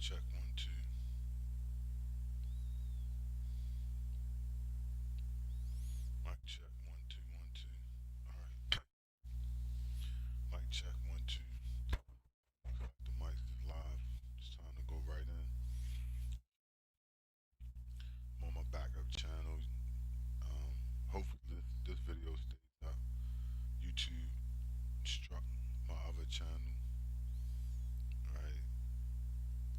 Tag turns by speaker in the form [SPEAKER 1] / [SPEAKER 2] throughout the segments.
[SPEAKER 1] Check one, two. Mic check one, two, one, two. All right. Mic check one, two. The mic is live. It's time to go right in. I'm on my backup channel. Hopefully this video stays up. YouTube struck my other channel, right?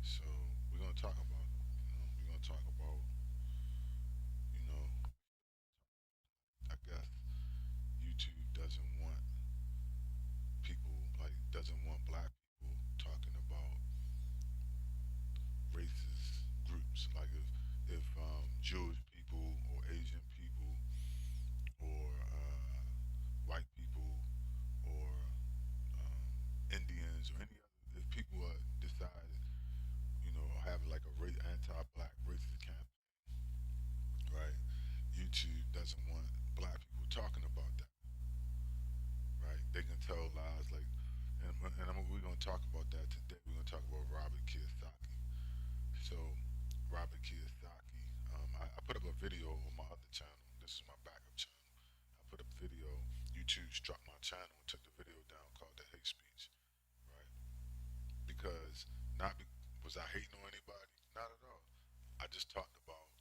[SPEAKER 1] So we're gonna talk about it. We're gonna talk about, you know, I guess YouTube doesn't want people doesn't want black people talking about racist groups. Like if Jewish people or Asian people or white people or Indians or any other, if people decide, have like a anti-black racist campaign, right? YouTube doesn't want black people talking about that, right? They can tell lies like, we're gonna talk about that today. We're gonna talk about Robert Kiyosaki. So, Robert Kiyosaki, I put up a video on my other channel. This is my backup channel. I put up a video. YouTube struck my channel and took the video down called the hate speech, right? Because not be, was I hating on anybody? Not at all. I just talked about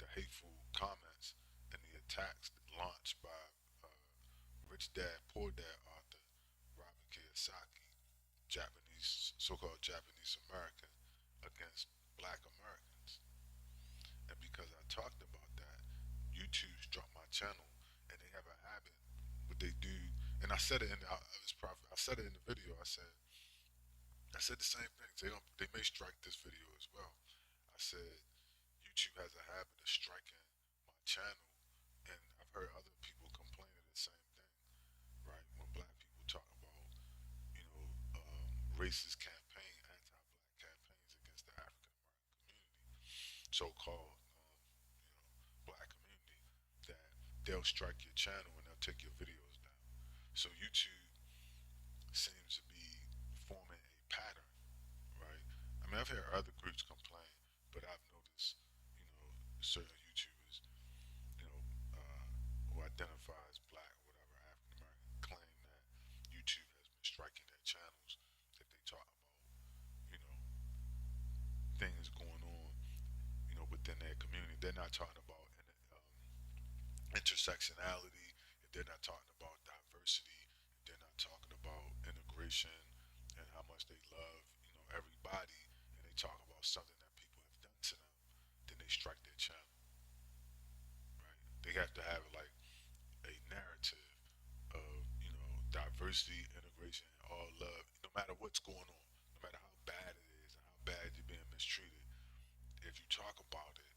[SPEAKER 1] the hateful comments and the attacks launched by uh, Rich Dad Poor Dad author Robert Kiyosaki, Japanese, so-called Japanese American, against Black Americans. And because I talked about that, YouTube struck my channel, and they have a habit. What they do, and I said it in I said it in the video. I said the same thing. They may strike this video as well. I said YouTube has a habit of striking my channel, and I've heard other people complain of the same thing, right? When black people talk about, racist anti-black campaigns against the African American community, so-called, black community, that they'll strike your channel and they'll take your videos down. So YouTube seems to be forming a pattern, right? I mean, I've heard other groups complain, but I've noticed, certain YouTubers, you know, who identify as black or whatever, African American, claim that YouTube has been striking their channels if they talk about, you know, things going on, within their community. They're not talking about intersectionality, if they're not talking about diversity, if they're not talking about integration and how much they love, everybody, and they talk about something that people have done to them, then they strike their channel, right? They have to have like a narrative of, diversity, integration, and all love, no matter what's going on, no matter how bad it is and how bad you're being mistreated. If you talk about it,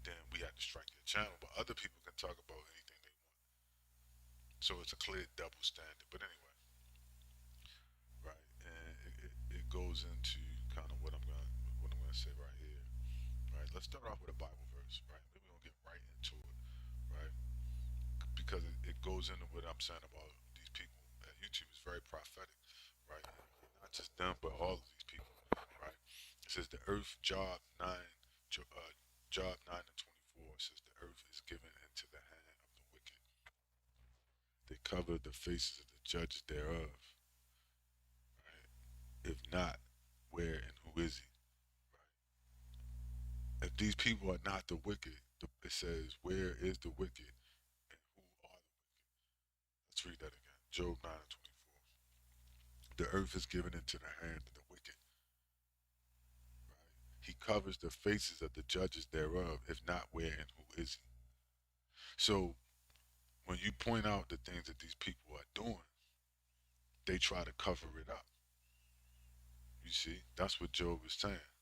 [SPEAKER 1] then we have to strike their channel. But other people can talk about anything they want. So it's a clear double standard. But anyway, right, and it goes into kind of what I'm gonna say right here. Right, let's start off with a Bible verse. Right, maybe we're gonna get right into it. Right, because it goes into what I'm saying about these people. YouTube is very prophetic. Right, not just them, but all of these people. Right, it says the earth, Job 9:24 says the earth is given into the hand of the wicked. They cover the faces of the judges thereof. Right? If not, where and who is he? Right? If these people are not the wicked, it says, where is the wicked and who are the wicked? Let's read that again. Job 9:24. The earth is given into the hand of the wicked. Right? He covers the faces of the judges thereof. If not, where and who is he? So when you point out the things that these people are doing, they try to cover it up. You see, that's what Job is saying.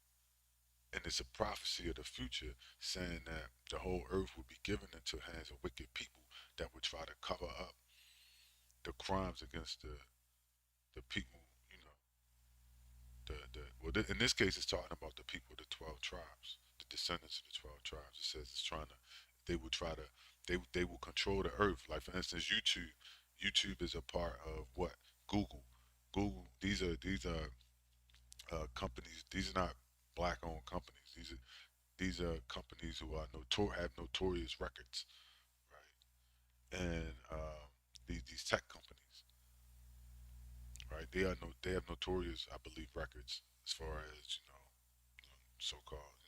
[SPEAKER 1] And it's a prophecy of the future saying that the whole earth will be given into hands of wicked people that would try to cover up the crimes against the people, in this case, it's talking about the people of the 12 tribes, the descendants of the 12 tribes. It says it's trying to, they will try to, they will control the earth. Like, for instance, YouTube is a part of what? Google. These are companies. These are not black-owned companies. These are companies who are have notorious records, right? And these tech companies, right? They have notorious, I believe, records as far as so-called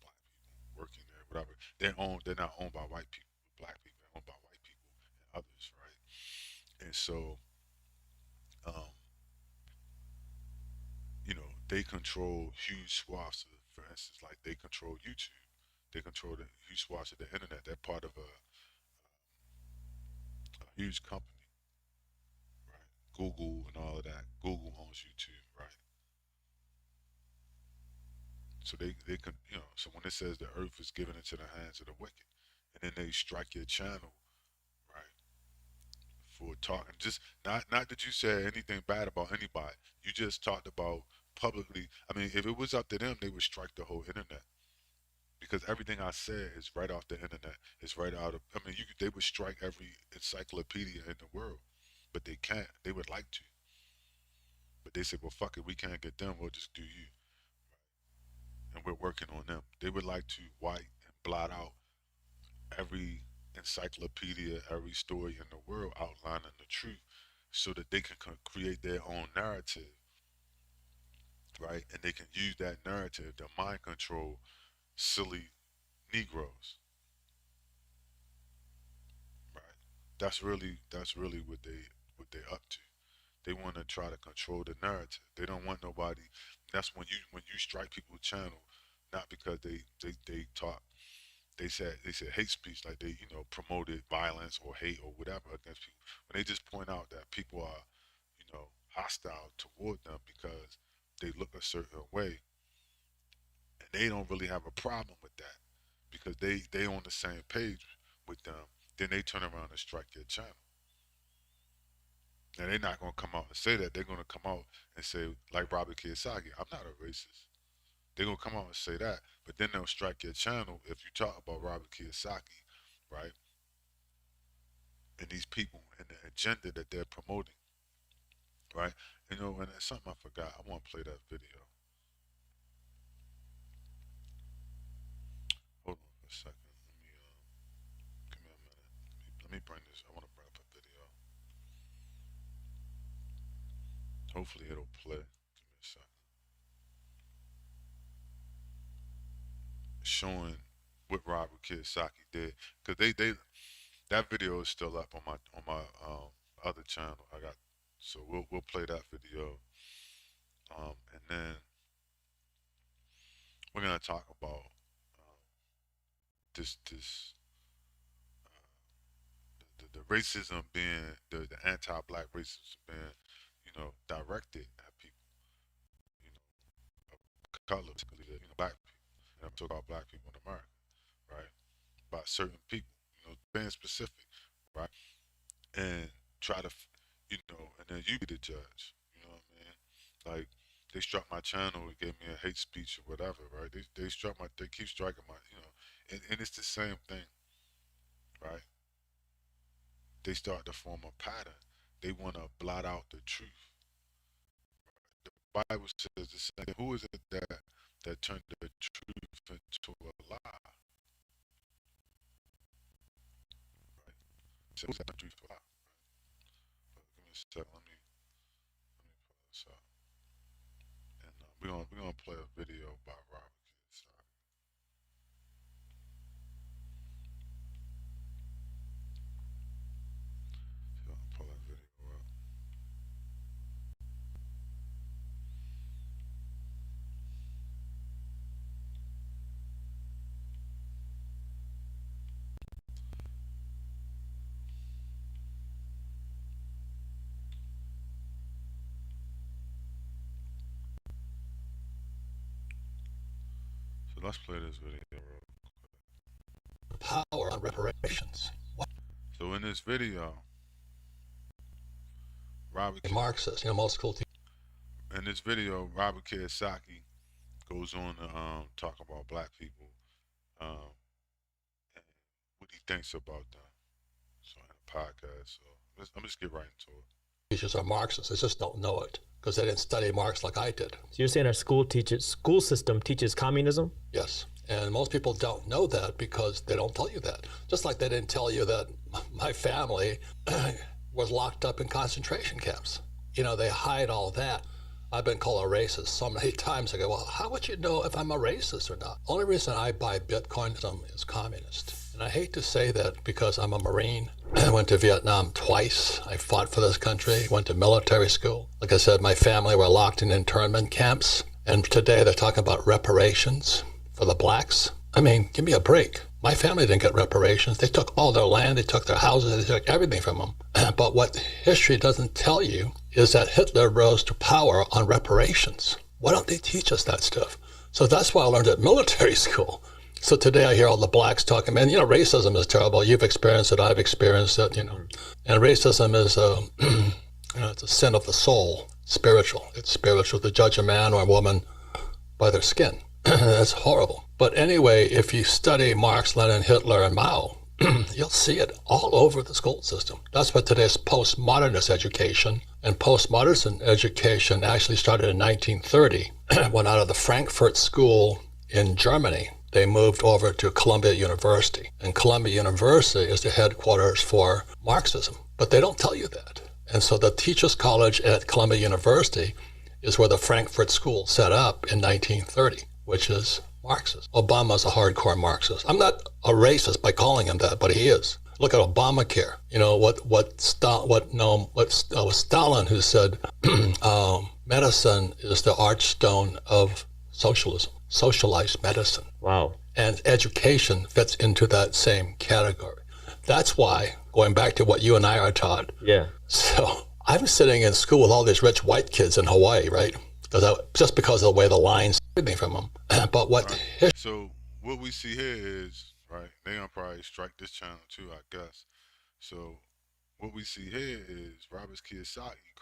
[SPEAKER 1] black people working there, whatever. They're not owned by white people, black people. They're owned by white people and others, right? And so, um, they control huge swaths of, for instance, like they control YouTube. They control the huge swaths of the internet. They're part of a huge company, right? Google and all of that. Google owns YouTube, right? So they can, so when it says the earth is given into the hands of the wicked, and then they strike your channel, right, for talking, just not that you said anything bad about anybody. You just talked about publicly. I mean, if it was up to them, they would strike the whole internet, because everything I said is right off the internet. It's right out of. I mean, they would strike every encyclopedia in the world, but they can't. They would like to, but they said, well, fuck it, we can't get them. We'll just do you, and we're working on them. They would like to white and blot out every encyclopedia, every story in the world outlining the truth, so that they can create their own narrative, right? And they can use that narrative to mind control silly Negroes, right? That's really what they up to. They want to try to control the narrative. They don't want nobody. That's when you strike people's channel, not because they talk. They said hate speech, like they promoted violence or hate or whatever against people. When they just point out that people are hostile toward them because they look a certain way, and they don't really have a problem with that because they on the same page with them. Then they turn around and strike their channel. And they're not gonna come out and say that. They're gonna come out and say, like Robert Kiyosaki, I'm not a racist. They're gonna come out and say that, but then they'll strike your channel if you talk about Robert Kiyosaki, right? And these people and the agenda that they're promoting, right? And it's something I forgot. I want to play that video. Hold on for a second. Give me a minute. Let me bring this. I want to bring up a video. Hopefully it'll play. Give me a second. Showing what Robert Kiyosaki did, because they that video is still up on my other channel. So we'll play that video, and then we're gonna talk about this the racism being the anti-black racism being directed at people, you know of color, particularly black people, and I'm talking about black people in America, right? By certain people, being specific, right? And try to, and then you be the judge. You know what I mean? Like they struck my channel and gave me a hate speech or whatever, right? They keep striking and it's the same thing, right? They start to form a pattern. They want to blot out the truth. The Bible says the same. Who is it that turned the truth into a lie? Right? So who's that turned the truth to a lie? But give me a second. Let me pull this up. And we're gonna play a video by Robert Kiyosaki. So I'm pull that video up. So let's play this video real quick.
[SPEAKER 2] Power on reparations.
[SPEAKER 1] So in this video,
[SPEAKER 2] Marxist, most cool.
[SPEAKER 1] In this video, Robert Kiyosaki goes on to talk about black people, um, and what he thinks about them. So in a podcast, so I'm just get right into it.
[SPEAKER 2] Teachers are Marxists. They just don't know it. because they didn't study Marx like I did.
[SPEAKER 3] So you're saying our school system teaches communism?
[SPEAKER 2] Yes. And most people don't know that because they don't tell you that. Just like they didn't tell you that my family was locked up in concentration camps. They hide all that. I've been called a racist so many times. I go, well, how would you know if I'm a racist or not? Only reason I buy Bitcoinism is communist. And I hate to say that because I'm a Marine. I went to Vietnam twice. I fought for this country, went to military school. Like I said, my family were locked in internment camps. And today they're talking about reparations for the blacks. I mean, give me a break. My family didn't get reparations. They took all their land, they took their houses, they took everything from them. But what history doesn't tell you is that Hitler rose to power on reparations. Why don't they teach us that stuff? So that's why I learned at military school. So today I hear all the blacks talking, man, racism is terrible. You've experienced it, I've experienced it, And racism is, it's a sin of the soul, spiritual. It's spiritual to judge a man or a woman by their skin. That's horrible. But anyway, if you study Marx, Lenin, Hitler, and Mao, you'll see it all over the school system. That's what today's postmodernist education, and postmodernist education actually started in 1930, when out of the Frankfurt School in Germany, they moved over to Columbia University. And Columbia University is the headquarters for Marxism. But they don't tell you that. And so the Teachers College at Columbia University is where the Frankfurt School set up in 1930, which is Marxist. Obama's a hardcore Marxist. I'm not a racist by calling him that, but he is. Look at Obamacare. Was Stalin who said medicine is the archstone of socialism, socialized medicine.
[SPEAKER 3] Wow.
[SPEAKER 2] And education fits into that same category. That's why, going back to what you and I are taught.
[SPEAKER 3] Yeah.
[SPEAKER 2] So I'm sitting in school with all these rich white kids in Hawaii, right? Just because of the way the lines, everything from them. But what?
[SPEAKER 1] Right. So what we see here is, right, they're going to probably strike this channel too, I guess. So what we see here is Robert Kiyosaki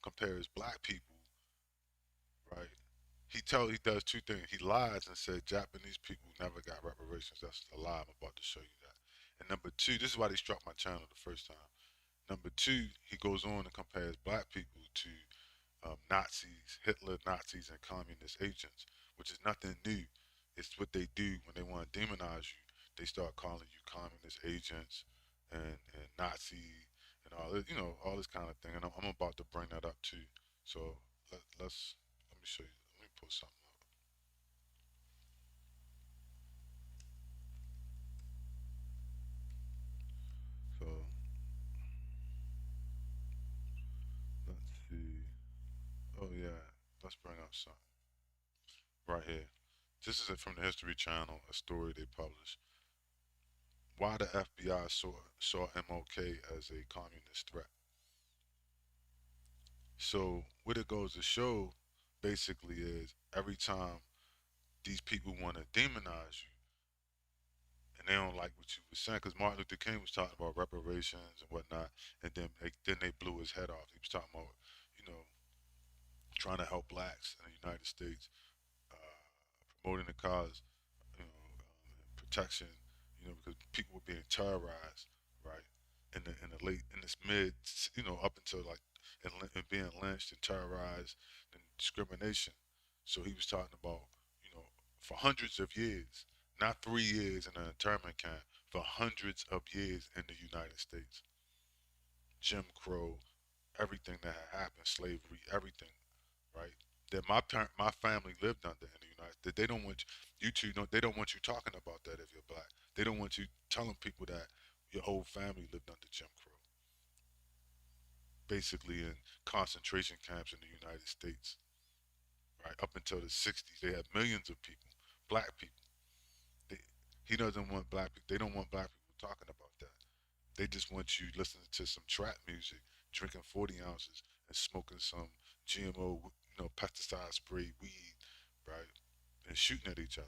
[SPEAKER 1] compares black people, right? He does two things. He lies and said Japanese people never got reparations. That's a lie. I'm about to show you that. And number two, this is why they struck my channel the first time. Number two, he goes on and compares black people to Nazis, Hitler, Nazis, and communist agents, which is nothing new. It's what they do when they want to demonize you. They start calling you communist agents and Nazi and all this, all this kind of thing. And I'm about to bring that up too. So let me show you. Let me pull something up. So let's see. Oh yeah, let's bring up something right here. This is from the History Channel, a story they published. Why the FBI saw MLK as a communist threat. So what it goes to show basically is every time these people want to demonize you and they don't like what you were saying, because Martin Luther King was talking about reparations and whatnot, and then they blew his head off. He was talking about, you know, trying to help blacks in the United States, promoting the cause, protection, because people were being terrorized, right? In this mid, up until like and being lynched and terrorized and discrimination. So he was talking about, for hundreds of years, not 3 years in an internment camp, for hundreds of years in the United States. Jim Crow, everything that had happened, slavery, everything, right? That my family lived under in the United States. They don't want you to know. They don't want you talking about that if you're black. They don't want you telling people that your whole family lived under Jim Crow. Basically, in concentration camps in the United States, right up until the '60s, they had millions of people, black people. They, he doesn't want black people. They don't want black people talking about that. They just want you listening to some trap music, drinking 40 ounces, and smoking some GMO, pesticide sprayed weed, right? And shooting at each other.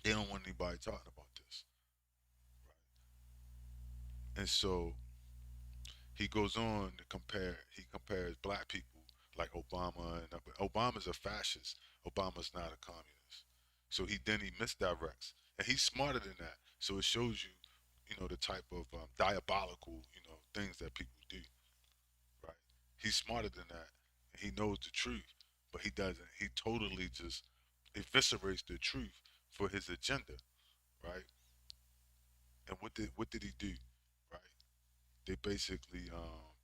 [SPEAKER 1] They don't want anybody talking about this, right? And so he goes on to compare. He compares black people like Obama, and Obama's a fascist. Obama's not a communist. So he misdirects, and he's smarter than that. So it shows you, the type of diabolical, things that people do. He's smarter than that. He knows the truth, but he doesn't. He totally just eviscerates the truth for his agenda, right? And what did he do, right? They basically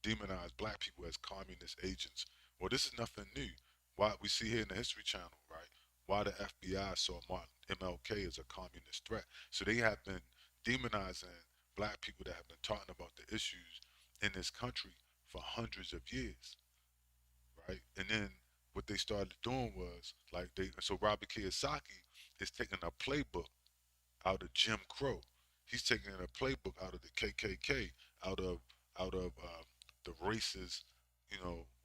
[SPEAKER 1] demonize black people as communist agents. Well, this is nothing new. Why we see here in the History Channel, right? Why the FBI saw Martin MLK as a communist threat. So they have been demonizing black people that have been talking about the issues in this country for hundreds of years, right? And then what they started doing was like so Robert Kiyosaki is taking a playbook out of Jim Crow. He's taking a playbook out of the KKK, out of the racist,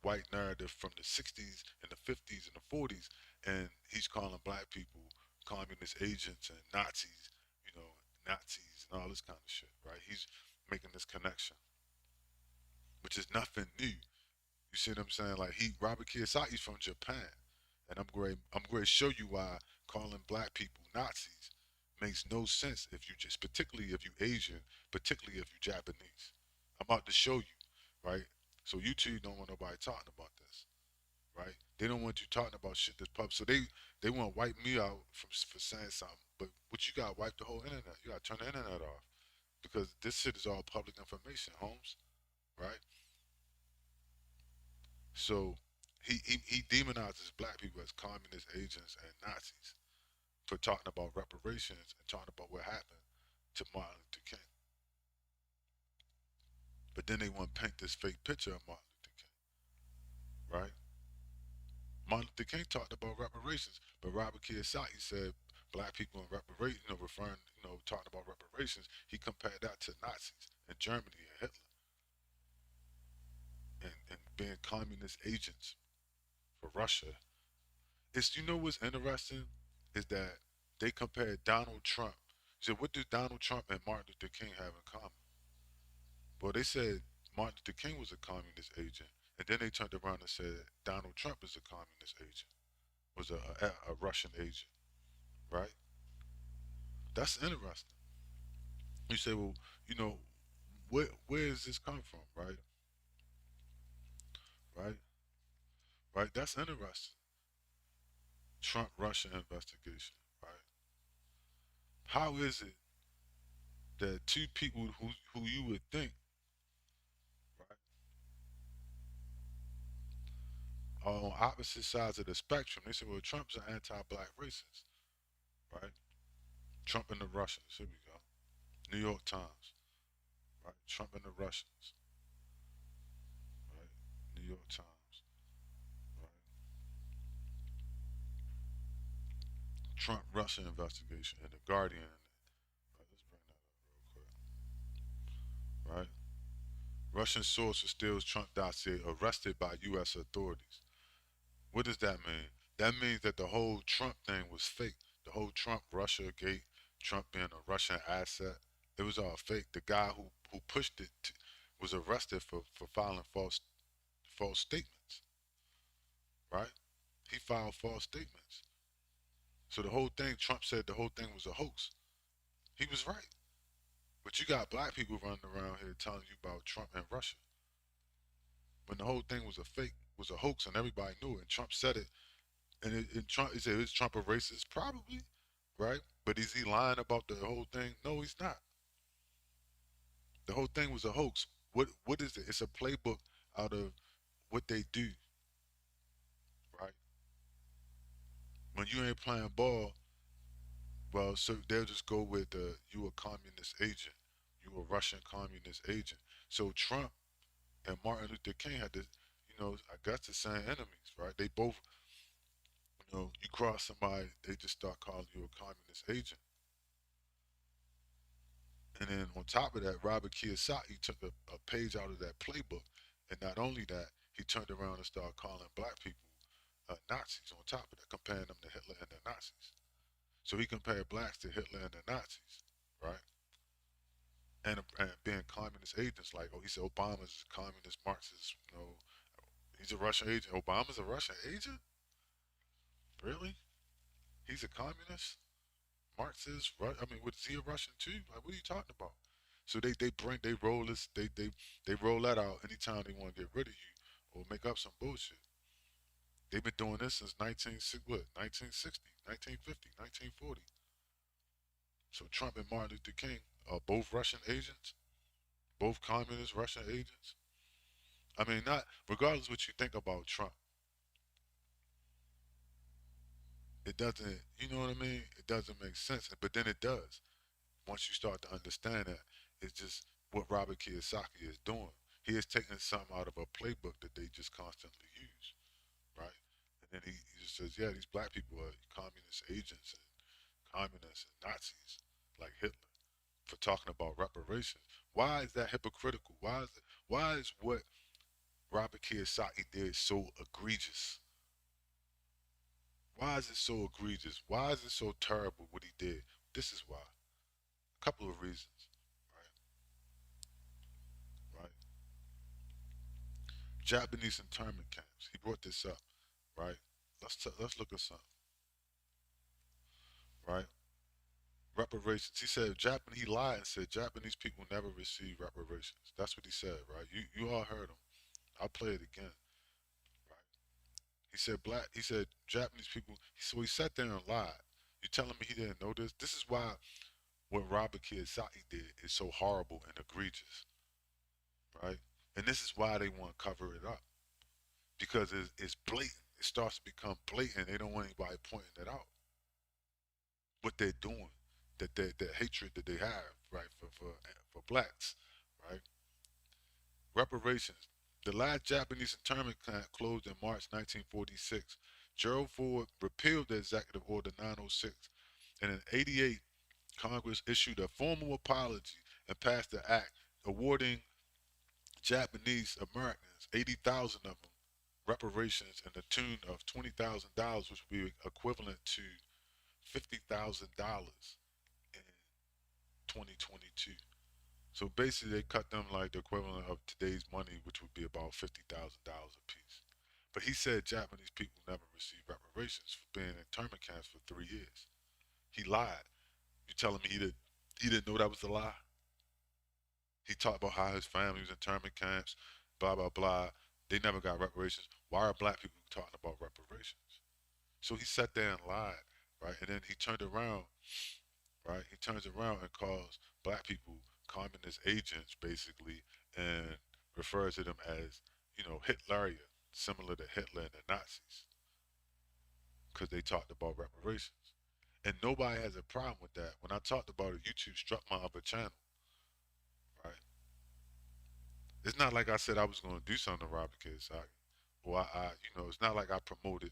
[SPEAKER 1] white narrative from the '60s and the '50s and the '40s, and he's calling black people communist agents and Nazis, Nazis and all this kind of shit, right? He's making this connection, which is nothing new. You see what I'm saying? Like Robert Kiyosaki's from Japan, and I'm going to show you why calling black people Nazis makes no sense if you just, particularly if you Asian, particularly if you Japanese. I'm about to show you, right? So you two don't want nobody talking about this, right? They don't want you talking about shit that's public. So they want to wipe me out for saying something, but what you got to wipe the whole internet. You got to turn the internet off because this shit is all public information, Holmes, right? So he demonizes black people as communist agents and Nazis for talking about reparations and talking about what happened to Martin Luther King. But then they want to paint this fake picture of Martin Luther King, right? Martin Luther King talked about reparations, but Robert Kiyosaki said black people in reparations, talking about reparations, he compared that to Nazis in Germany and Hitler and being communist agents for Russia. What's interesting is that they compared Donald Trump. So what do Donald Trump and Martin Luther King have in common? Well, they said Martin Luther King was a communist agent, and then they turned around and said Donald Trump is a communist agent, was a Russian agent, right? That's interesting. You say, well, you know, where does this come from, right? Right? Right? That's interesting. Trump Russia investigation, right? How is it that two people who you would think, right, are on opposite sides of the spectrum? They say, well, Trump's an anti-black racist, right? Trump and the Russians. Here we go. New York Times, right? Trump and the Russians, right? New York Times, right? Trump Russia investigation and the Guardian. Right, let's bring that up real quick, right? Russian source who steals Trump dossier arrested by U.S. authorities. What does that mean? That means that the whole Trump thing was fake. The whole Trump Russia gate, Trump being a Russian asset, it was all fake. The guy who pushed it was arrested for filing false statements, right? He filed false statements. So the whole thing, Trump said the whole thing was a hoax. He was right. But you got black people running around here telling you about Trump and Russia. When the whole thing was a fake, was a hoax, and everybody knew it. And Trump said it. And Trump, he said, is Trump a racist? Probably, right? But is he lying about the whole thing? No, he's not. The whole thing was a hoax. What is it? It's a playbook out of what they do, right? When you ain't playing ball, well, so they'll just go with you a communist agent, you a Russian communist agent. So Trump and Martin Luther King had this, I guess the same enemies, right? They both, you cross somebody, they just start calling you a communist agent. And then on top of that, Robert Kiyosaki took a page out of that playbook. And not only that, he turned around and started calling black people Nazis on top of that, comparing them to Hitler and the Nazis. So he compared blacks to Hitler and the Nazis, right? And being communist agents, like, oh, he said Obama's a communist Marxist, he's a Russian agent. Obama's a Russian agent? Really? He's a communist? Marxist? I mean, was he a Russian too? Like, what are you talking about? So they roll this they roll that out anytime they want to get rid of you or make up some bullshit. They've been doing this since 1960, 1950, 1940. So Trump and Martin Luther King are both Russian agents, both communist Russian agents. I mean, not regardless what you think about Trump, it doesn't. You know what I mean? It doesn't make sense, but then it does once you start to understand that. It's just what Robert Kiyosaki is doing. He is taking something out of a playbook that they just constantly use, right? And then he just says, yeah, these black people are communist agents and communists and Nazis like Hitler for talking about reparations. Why is that hypocritical? Why is what Robert Kiyosaki did so egregious? Why is it so egregious? Why is it so terrible what he did? This is why. A couple of reasons, right? Right. Japanese internment camps. He brought this up, right? Let's look at something, right? Reparations. He said Japanese. He lied and said Japanese people never receive reparations. That's what he said, right? You all heard him. I'll play it again, right? He said black. He said Japanese people. So he sat there and lied. You telling me he didn't know this? This is why what Robert Kiyosaki did is so horrible and egregious, right? And this is why they want to cover it up because it's blatant. It starts to become blatant. They don't want anybody pointing it out. What they're doing, that hatred that they have, right, for blacks, right? Reparations. The last Japanese internment camp closed in March 1946. Gerald Ford repealed the Executive Order 906, and in '88, Congress issued a formal apology and passed the act awarding Japanese Americans, 80,000 of them, reparations in the tune of $20,000, which would be equivalent to $50,000 in 2022. So basically, they cut them like the equivalent of today's money, which would be about $50,000 a piece. But he said Japanese people never received reparations for being in internment camps for 3 years. He lied. You telling me he didn't know that was a lie? He talked about how his family was in internment camps, blah blah blah. They never got reparations. Why are black people talking about reparations? So he sat there and lied, right? And then he turned around, right? He turns around and calls black people communist agents, basically, and refers to them as, Hitlerian, similar to Hitler and the Nazis, because they talked about reparations. And nobody has a problem with that. When I talked about it, YouTube struck my other channel, right? It's not like I said I was going to do something to Robert Kiyosaki, or it's not like I promoted,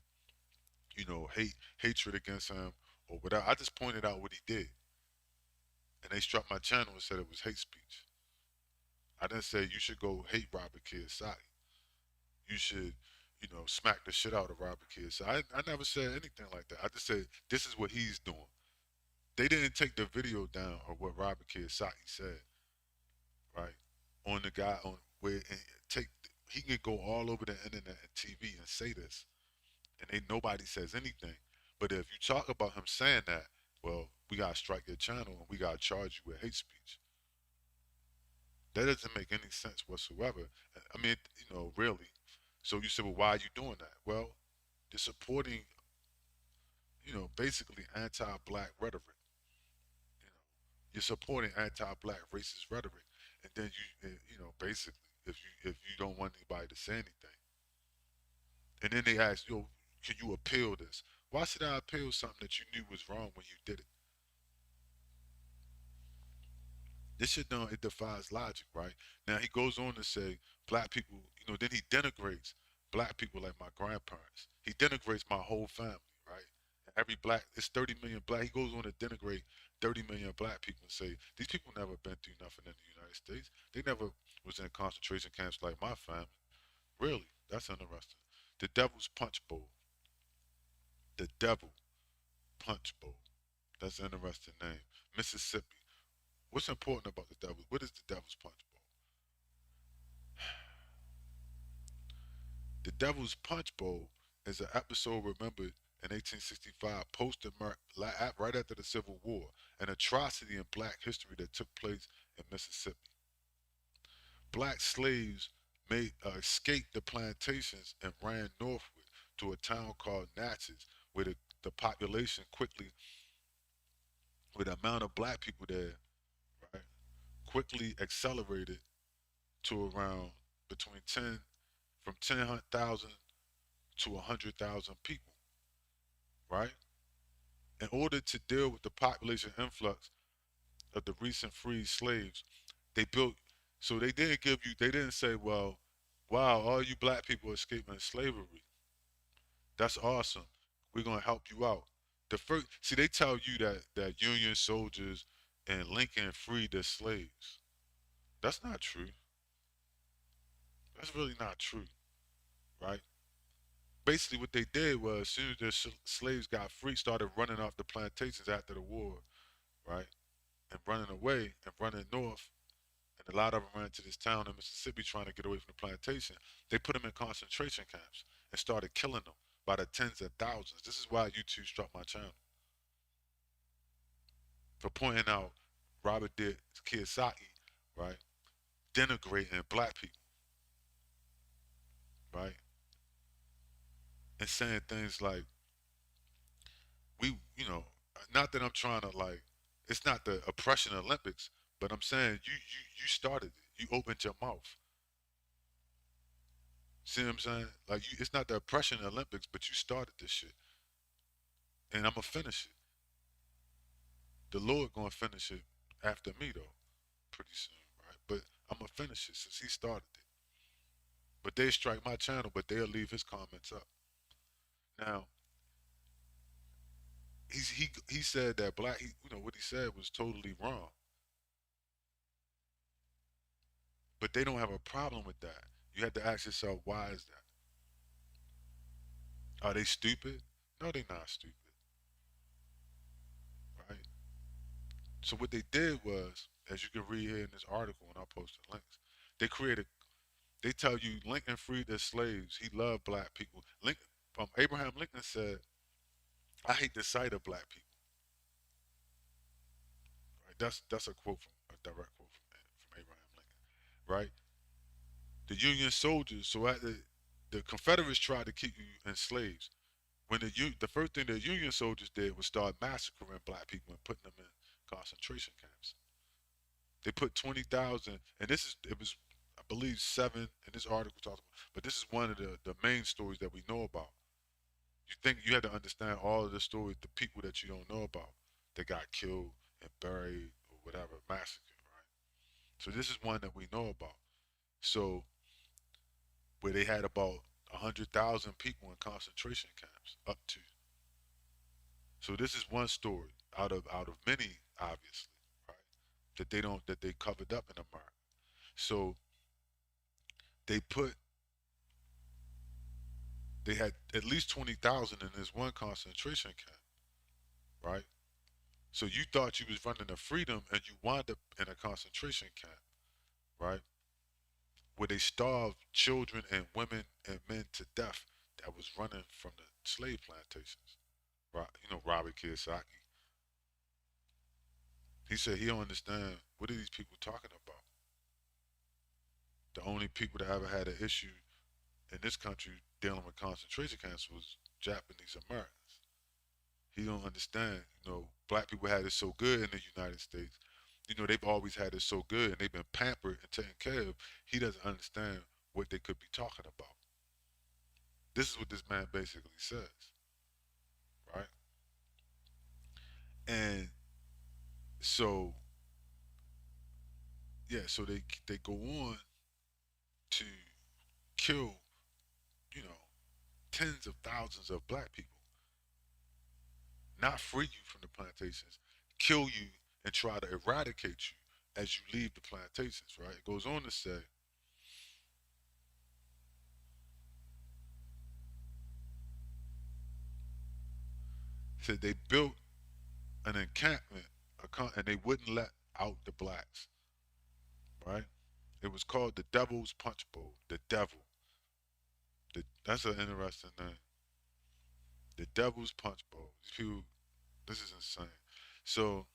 [SPEAKER 1] hatred against him or whatever. I just pointed out what he did, and they struck my channel and said it was hate speech. I didn't say you should go hate Robert Kiyosaki. You should, smack the shit out of Robert Kiyosaki. I never said anything like that. I just said this is what he's doing. They didn't take the video down of what Robert Kiyosaki said, right? On the guy on where and take he can go all over the internet and TV and say this, and ain't nobody says anything. But if you talk about him saying that, well, we gotta strike your channel and we gotta charge you with hate speech. That doesn't make any sense whatsoever. I mean, really. So you say, well, why are you doing that? Well, you're supporting, basically anti-black rhetoric. You know, you're supporting anti-black racist rhetoric, and then basically, if you don't want anybody to say anything, and then they ask, can you appeal this? Why should I appeal something that you knew was wrong when you did it? This shit don't it defies logic, right? Now he goes on to say black people, then he denigrates black people like my grandparents. He denigrates my whole family, right? Every black it's 30 million black. He goes on to denigrate 30 million black people and say these people never been through nothing in the United States. They never was in concentration camps like my family. Really, that's interesting. The Devil's Punch Bowl. The Devil Punch Bowl. That's an interesting name. Mississippi. What's important about the Devil? What is the Devil's Punch Bowl? The Devil's Punch Bowl is an episode remembered in 1865, right after the Civil War, an atrocity in black history that took place in Mississippi. Black slaves made escaped the plantations and ran northward to a town called Natchez, where the population quickly, with the amount of black people there, right, quickly accelerated to around between 10 from 10,000 to 100,000 people, right? In order to deal with the population influx of the recent freed slaves, they built. So they didn't say, well, wow, all you black people escaping slavery, that's awesome. We're gonna help you out. The first, see, they tell you that Union soldiers and Lincoln freed the slaves. That's not true. That's really not true, right? Basically, what they did was, as soon as the slaves got free, started running off the plantations after the war, right, and running away and running north. And a lot of them ran to this town in Mississippi trying to get away from the plantation. They put them in concentration camps and started killing them by the tens of thousands. This is why YouTube struck my channel for pointing out Robert did Kiyosaki, right, denigrating black people, right, and saying things like we, not that I'm trying to like, it's not the oppression Olympics, but I'm saying you started it. You opened your mouth. See what I'm saying? Like it's not the oppression Olympics, but you started this shit, and I'm gonna finish it. The Lord gonna finish it after me though, pretty soon, right? But I'm gonna finish it since He started it. But they strike my channel, but they'll leave His comments up. Now he said that black, what he said was totally wrong, but they don't have a problem with that. You have to ask yourself, why is that? Are they stupid? No, they're not stupid, right? So what they did was, as you can read here in this article, and I'll post the links, they created. They tell you Lincoln freed the slaves. He loved black people. Lincoln, Abraham Lincoln said, "I hate the sight of black people." Right? That's a quote from a direct quote from Abraham Lincoln. Right? The Union soldiers. So at the Confederates tried to keep you enslaved. When the first thing the Union soldiers did was start massacring black people and putting them in concentration camps. They put 20,000, and it was, I believe, seven. And this article talks about, but this is one of the main stories that we know about. You think you had to understand all of the stories, the people that you don't know about that got killed and buried or whatever, massacred, right? So this is one that we know about. So where they had about 100,000 people in concentration camps, up to. So this is one story out of many, obviously, right? That they covered up in America. So they put they had at least 20,000 in this one concentration camp, right? So you thought you was running a freedom, and you wound up in a concentration camp, right? Where they starved children and women and men to death that was running from the slave plantations. Right? Robert Kiyosaki. He said he don't understand what are these people talking about. The only people that ever had an issue in this country dealing with concentration camps was Japanese Americans. He don't understand. Black people had it so good in the United States. They've always had it so good, and they've been pampered and taken care of. He doesn't understand what they could be talking about. This is what this man basically says, right? And so, yeah, so they go on to kill, you know, tens of thousands of black people, not free you from the plantations, kill you and try to eradicate you as you leave the plantations, right? It goes on to say, said they built an encampment, and they wouldn't let out the blacks, right? It was called the Devil's Punch Bowl. The Devil. That's an interesting name. The Devil's Punch Bowl. This is insane. So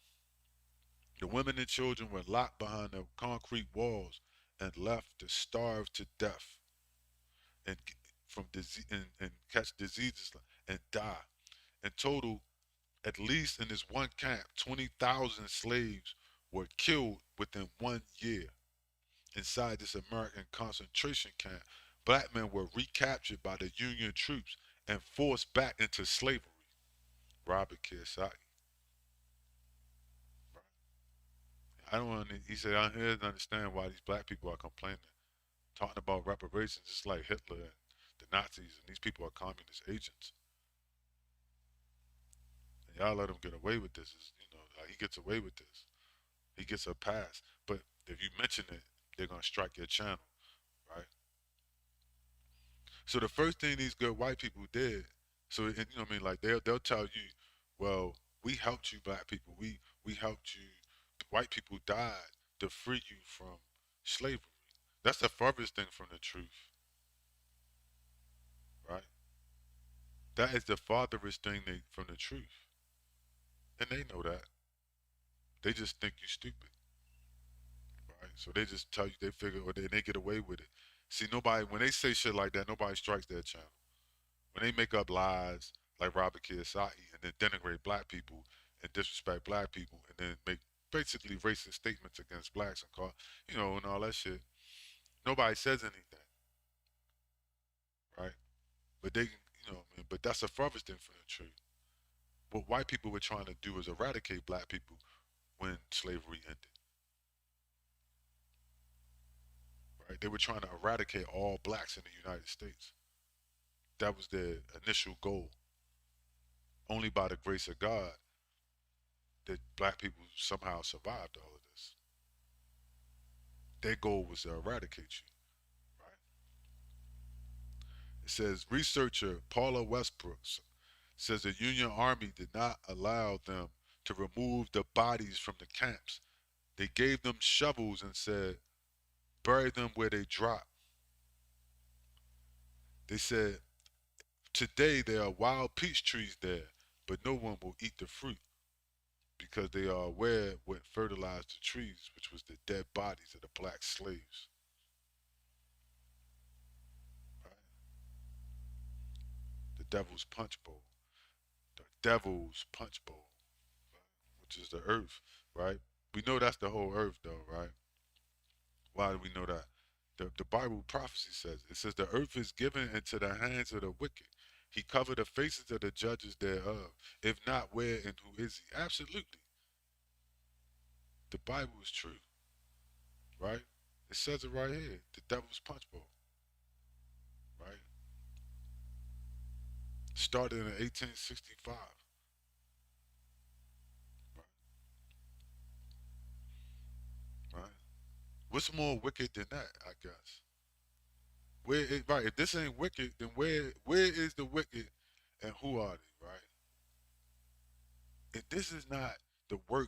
[SPEAKER 1] the women and children were locked behind the concrete walls and left to starve to death and from disease and catch diseases and die. In total, at least in this one camp, 20,000 slaves were killed within 1 year. Inside this American concentration camp, black men were recaptured by the Union troops and forced back into slavery. Robert Kiyosaki. I don't want. He said, "I don't understand why these black people are complaining, talking about reparations, just like Hitler and the Nazis, and these people are communist agents. And y'all let him get away with this. Like he gets away with this. He gets a pass. But if you mention it, they're gonna strike your channel, right? So the first thing these good white people did, so and, you know what I mean, like they'll tell you, well, we helped you, black people. We helped you. White people died to free you from slavery. That's the furthest thing from the truth, right? That is the farthest thing from the truth, and they know that. They just think you stupid, right? So they just tell you they figure, or they get away with it. See, nobody when they say shit like that, nobody strikes their channel. When they make up lies like Robert Kiyosaki and then denigrate black people and disrespect black people and then make basically racist statements against blacks and call, and all that shit, nobody says anything, right? But they, but that's the furthest thing from the truth. What white people were trying to do is eradicate black people when slavery ended, right? They were trying to eradicate all blacks in the United States. That was their initial goal. Only by the grace of God did black people somehow survived all of this. Their goal was to eradicate you, right? It says researcher Paula Westbrook says the Union Army did not allow them to remove the bodies from the camps. They gave them shovels and said, bury them where they drop. They said, today there are wild peach trees there, but no one will eat the fruit because they are aware what fertilized the trees, which was the dead bodies of the black slaves. Right? The devil's punch bowl. The devil's punch bowl, right? Which is the earth, right? We know that's the whole earth, though, right? Why do we know that? The Bible prophecy says it says the earth is given into the hands of the wicked. He covered the faces of the judges thereof. If not, where and who is he? Absolutely. The Bible is true, right? It says it right here. The devil's punch bowl, right? Started in 1865. Right? Right? What's more wicked than that, I guess? Right, if this ain't wicked, then where is the wicked and who are they, right? If this is not the work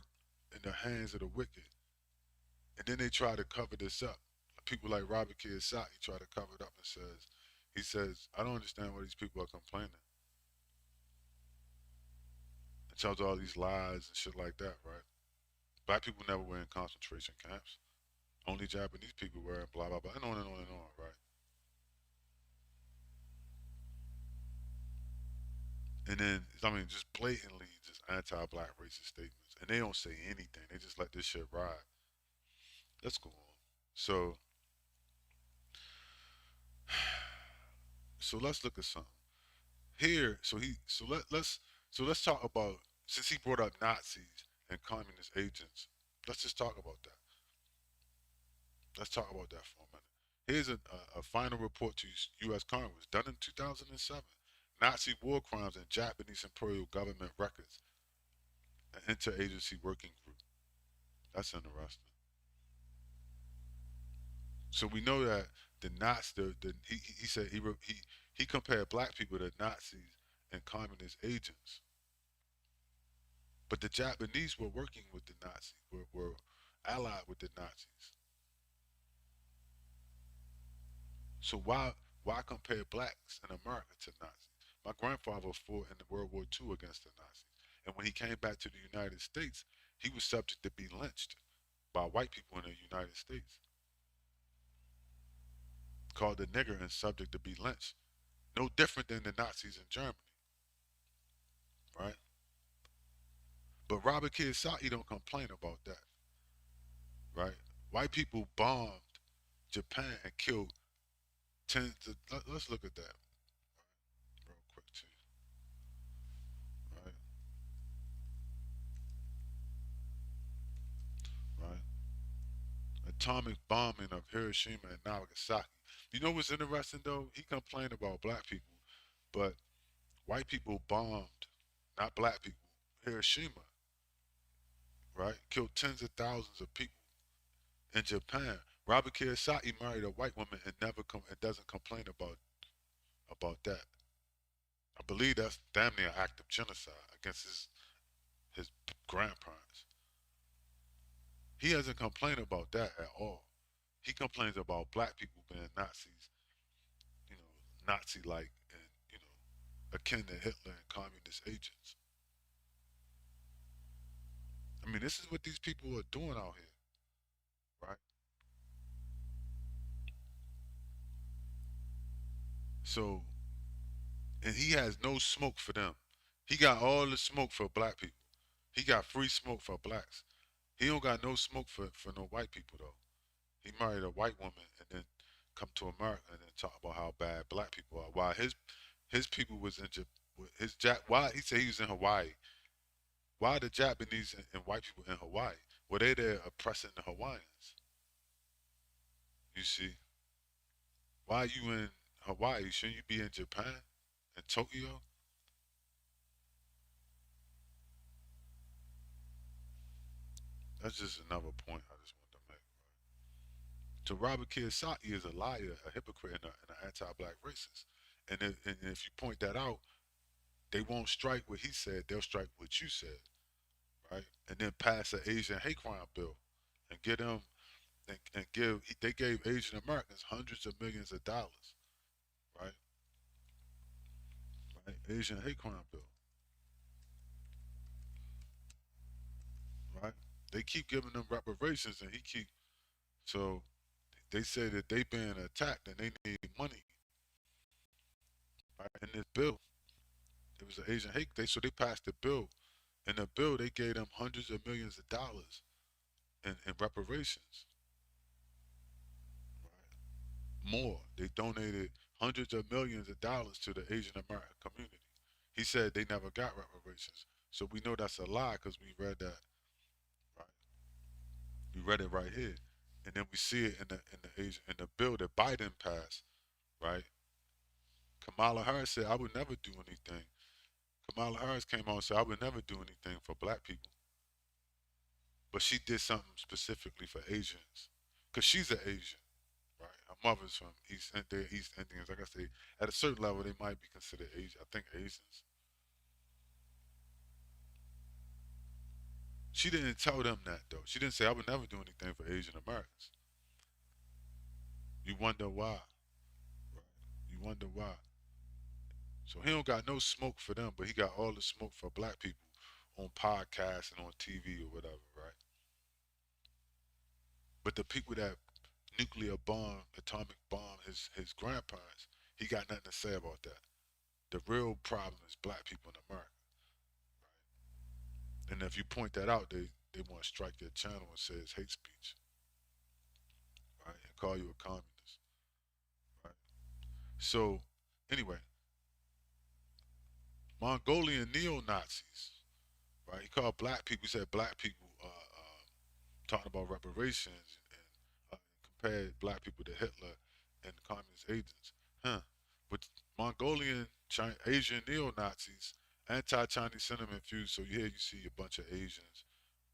[SPEAKER 1] in the hands of the wicked, and then they try to cover this up. People like Robert Kiyosaki try to cover it up and he says, I don't understand why these people are complaining. And tells all these lies and shit like that, right? Black people never were in concentration camps. Only Japanese people were, and blah blah blah, and on and on and on, right? And then, I mean, just blatantly, just anti-black racist statements, and they don't say anything. They just let this shit ride. Let's go on. So let's look at something here. So let's talk about, since he brought up Nazis and communist agents. Let's just talk about that. Let's talk about that for a minute. Here's a final report to U.S. Congress done in 2007. Nazi war crimes and Japanese imperial government records, an interagency working group. That's interesting. So we know that the Nazis, he said he compared black people to Nazis and communist agents. But the Japanese were working with the Nazis, were allied with the Nazis. So why compare blacks in America to Nazis? My grandfather fought in the World War II against the Nazis. And when he came back to the United States, he was subject to be lynched by white people in the United States. called a nigger and subject to be lynched. No different than the Nazis in Germany, right? But Robert Kiyosaki don't complain about that, right? White people bombed Japan and killed tens of, let's look at that real quick too, right? Right? Atomic bombing of Hiroshima and Nagasaki. You know what's interesting though? He complained about black people, but white people bombed, not black people, Hiroshima, right? Killed tens of thousands of people in Japan. Robert Kiyosaki married a white woman and and doesn't complain about that. I believe that's damn near an act of genocide against his grandparents. He doesn't complain about that at all. He complains about black people being Nazis, you know, Nazi like and, you know, akin to Hitler and communist agents. I mean, this is what these people are doing out here, right? So, and he has no smoke for them. He got all the smoke for black people. He got free smoke for blacks. He don't got no smoke for no white people though. He married a white woman and then come to America and then talk about how bad black people are. Why his people was in why he said he was in Hawaii. Why the Japanese and white people in Hawaii? Were they there oppressing the Hawaiians? You see, why are you in Hawaii? Shouldn't you be in Japan, in Tokyo? That's just another point I just wanted to make. So Robert Kiyosaki is a liar, a hypocrite, and an anti-black racist. And if you point that out, they won't strike what he said; they'll strike what you said, right? And then pass an Asian hate crime bill, and get them and give. They gave Asian Americans hundreds of millions of dollars, right? Right? Asian hate crime bill, right? They keep giving them reparations, and he keep so they say that they being attacked and they need money, right? In this bill, it was an Asian hate. They passed the bill. In the bill, they gave them hundreds of millions of dollars in reparations, right? More. They donated hundreds of millions of dollars to the Asian American community. He said they never got reparations. So we know that's a lie because we read that, right? We read it right here. And then we see it in the bill that Biden passed, right? Kamala Harris said, I would never do anything. Kamala Harris came out and said, I would never do anything for black people. But she did something specifically for Asians. Because she's an Asian, right? Her mother's from they're East Indians. Like I say, at a certain level, they might be considered Asian. I think Asians. She didn't tell them that, though. She didn't say, I would never do anything for Asian Americans. You wonder why, right? You wonder why. So he don't got no smoke for them, but he got all the smoke for black people on podcasts and on TV or whatever, right? But the people that nuclear bomb, atomic bomb his grandparents, he got nothing to say about that. The real problem is black people in America, right? And if you point that out, they want to strike your channel and say it's hate speech, right? And call you a communist, right? So anyway, Mongolian neo Nazis, right? He called black people. He said black people talking about reparations and compared black people to Hitler and communist agents, huh? But Mongolian, Asian neo Nazis, anti-Chinese sentiment fused. So here you see a bunch of Asians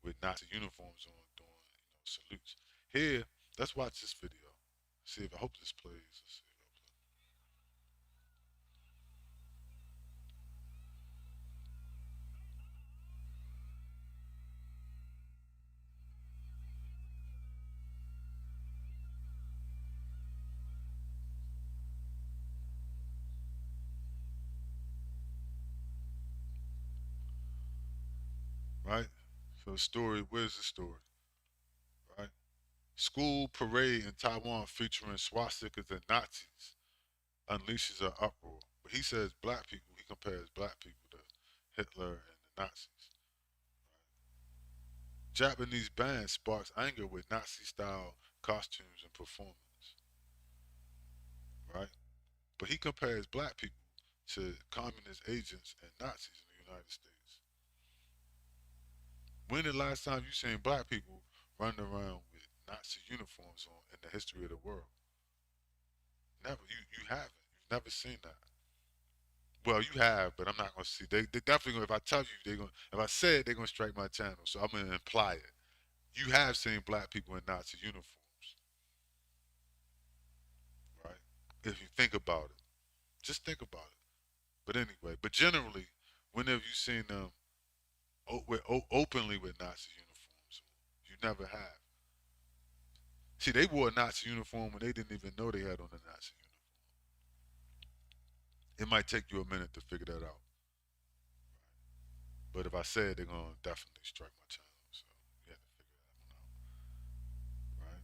[SPEAKER 1] with Nazi uniforms on, doing salutes. Here, let's watch this video. See if I hope this plays. Let's see if it plays. Right. So story. Where's the story? Right. School parade in Taiwan featuring swastikas and Nazis unleashes an uproar. But he says black people, he compares black people to Hitler and the Nazis. Japanese band sparks anger with Nazi style costumes and performance. Right? But he compares black people to communist agents and Nazis in the United States. When the last time you seen black people running around with Nazi uniforms on in the history of the world? Never. You haven't. You've never seen that. Well, you have, but I'm not gonna see. They definitely gonna. If I tell you, they gonna. If I say it, they're gonna strike my channel. So I'm gonna imply it. You have seen black people in Nazi uniforms, right? If you think about it, just think about it. But anyway, but generally, when have you seen them openly with Nazi uniforms? You never have. See, they wore a Nazi uniform when they didn't even know they had on a Nazi uniform. It might take you a minute to figure that out. But if I say it, they're gonna definitely strike my channel. So you have to figure that one out, right?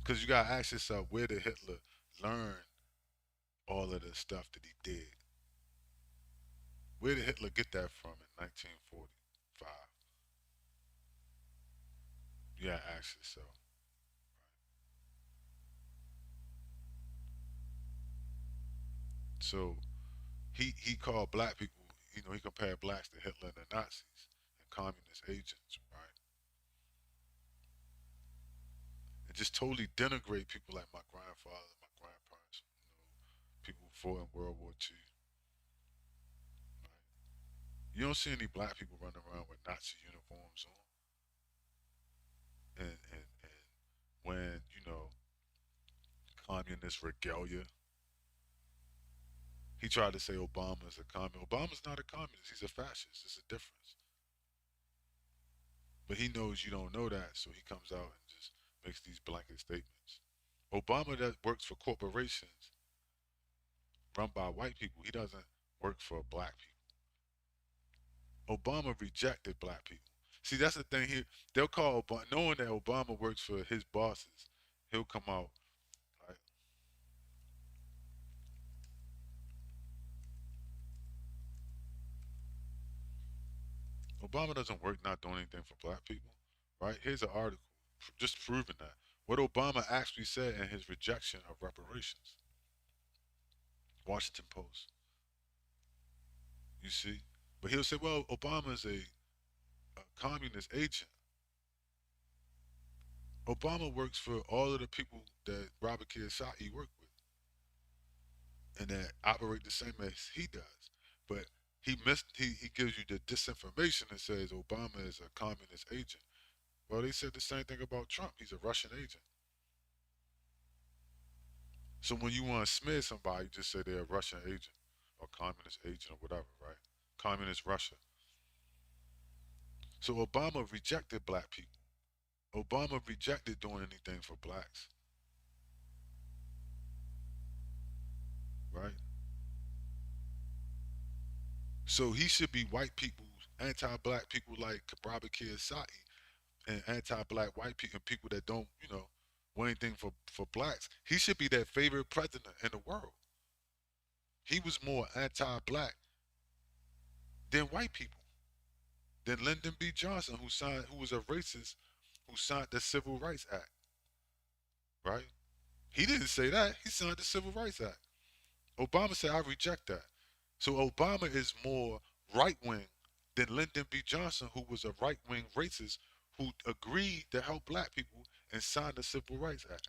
[SPEAKER 1] Because you gotta ask yourself, where did Hitler learn all of the stuff that he did? Where did Hitler get that from in 1945? You gotta ask yourself. So he called black people, he compared blacks to Hitler and the Nazis and communist agents, right? And just totally denigrate people like my grandfather, my grandparents, people who fought in World War II. Right? You don't see any black people running around with Nazi uniforms on, and when communist regalia. He tried to say Obama's a communist. Obama's not a communist. He's a fascist. It's a difference. But he knows you don't know that, so he comes out and just makes these blanket statements. Obama that works for corporations run by white people. He doesn't work for black people. Obama rejected black people. See, that's the thing here. They'll call Obama, knowing that Obama works for his bosses, he'll come out. Right? Obama doesn't work not doing anything for black people. Right? Here's an article just proving that. What Obama actually said in his rejection of reparations. Washington Post. You see? But he'll say, well, Obama's a communist agent. Obama works for all of the people that Robert Kiyosaki worked with and that operate the same as he does. But he gives you the disinformation that says Obama is a communist agent. Well, they said the same thing about Trump. He's a Russian agent. So when you want to smear somebody, you just say they're a Russian agent or communist agent or whatever, right? Communist Russia. So Obama rejected black people. Obama rejected doing anything for blacks, right? So he should be white people, anti-black people like Robert Kiyosaki, and anti-black white people and people that don't, want anything for blacks. He should be their favorite president in the world. He was more anti-black than white people, than Lyndon B. Johnson, who was a racist, who signed the Civil Rights Act, right? He didn't say that. He signed the Civil Rights Act. Obama said, I reject that. So Obama is more right wing than Lyndon B. Johnson, who was a right wing racist who agreed to help black people and signed the Civil Rights Act,